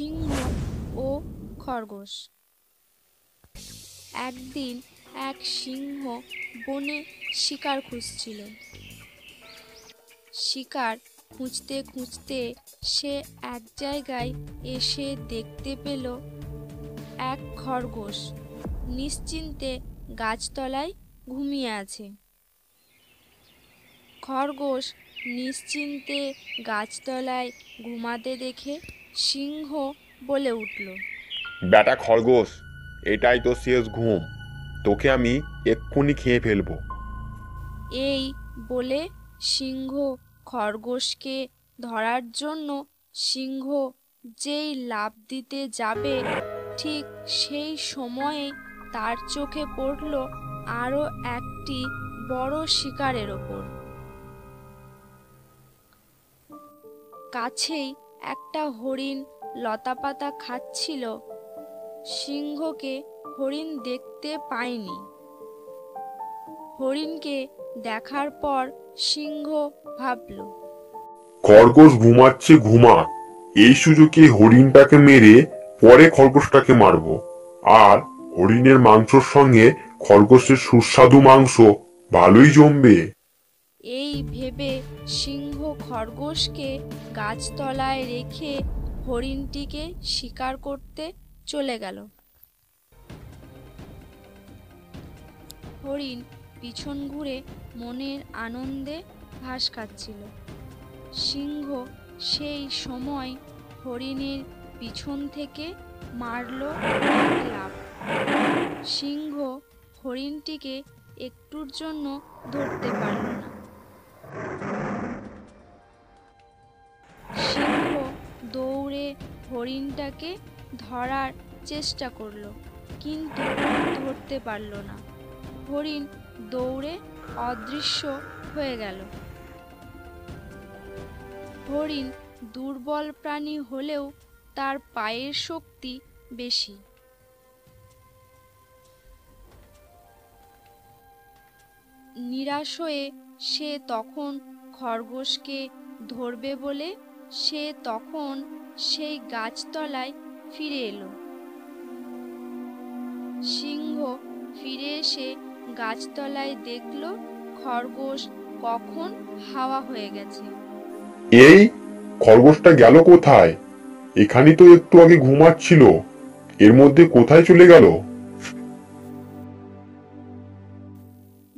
সিংহ ও খরগোশ। একদিন এক সিংহ বনে শিকার খুঁজছিল। শিকার খুঁজতে খুঁজতে সে এক জায়গায় এসে দেখতে পেল এক খরগোশ নিশ্চিন্তে গাছতলায় ঘুমিয়ে আছে। খরগোশ নিশ্চিন্তে গাছতলায় ঘুমাতে দেখে সিংহ বলে উঠল, বেটা খরগোশ, এটাই তো শেষ ঘুম, তোকে আমি এক্ষুনি খেয়ে ফেলবো। এই বলে সিংহ খরগোশকে ধরার জন্য সিংহ যেই লাফ দিতে যাবে ঠিক সেই সময়ে তার চোখে পড়ল আরো একটি বড় শিকারের ওপর। কাছেই একটা হরিণ লতাপাতা খাচ্ছিল। সিংহকে হরিণ দেখতে পায়নি। হরিণকে দেখার পর সিংহ ভাবল, খরগোশ ঘুমাচ্ছে, ঘুমাক, এই সুযোগে হরিণটাকে মেরে পরে খরগোশটাকে মারবো। আর হরিণের মাংসর সঙ্গে খরগোশের সুস্বাদু মাংস ভালোই জমবে। এই ভেবে সিংহ খরগোশকে গাছতলায় রেখে হরিণটিকে শিকার করতে চলে গেল। হরিণ পিছন ঘুরে মনের আনন্দে ঘাস খাচ্ছিল। সিংহ সেই সময় হরিণের পিছন থেকে মারল এক লাফ। সিংহ হরিণটিকে একটুর জন্য ধরতে পারল না। সিংহ দৌড়ে হরিণটাকে ধরার চেষ্টা করল, কিন্তু ধরতে পারল না। হরিণ দৌড়ে অদৃশ্য হয়ে গেল। হরিণ দুর্বল প্রাণী হলেও তার পায়ের শক্তি বেশি। নিরাশ হয়ে সে তখন খরগোশকে ধরবে বলে সে তখন সেই গাছতলায় ফিরে এলো। সিংহ ফিরে এসে গাছতলায় দেখল খরগোশ কখন হাওয়া হয়ে গেছে। এই খরগোশটা গেল কোথায়? এখানে তো একটু আগে ঘুমাচ্ছিল, এর মধ্যে কোথায় চলে গেল?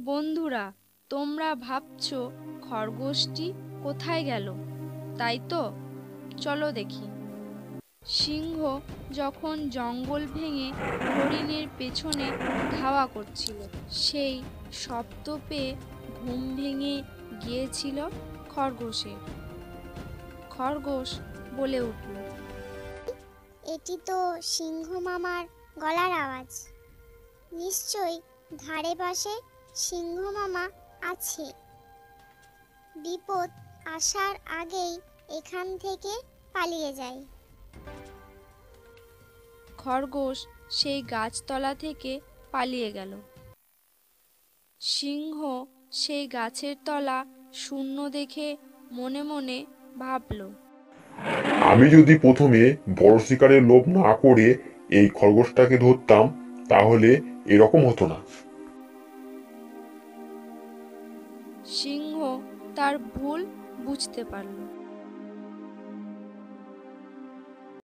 বন্ধুরা, তোমরা ভাবছো খরগোশটি কোথায় গেল, তাই তো? চলো দেখি। সিংহ যখন জঙ্গল ভেঙে হরিণের পেছনে ধাওয়া করছিল, সেই শব্দ পেয়ে ঘুম ভেঙে গিয়েছিল খরগোশের। খরগোশ বলে উঠল, এটি তো সিংহ মামার গলার আওয়াজ। নিশ্চয়ই ধারে পাশে সিংহ মামা আছে। বিপদ আসার আগেই এখান থেকে পালিয়ে যাই। খরগোশ সেই গাছতলা থেকে পালিয়ে গেল। সিংহ সেই গাছের তলা শূন্য দেখে মনে মনে ভাবল, আমি যদি প্রথমে বড় শিকারের লোভ না করে এই খরগোশটাকে ধরতাম, তাহলে এরকম হতো না। সিংহ তার ভুল বুঝতে পারল।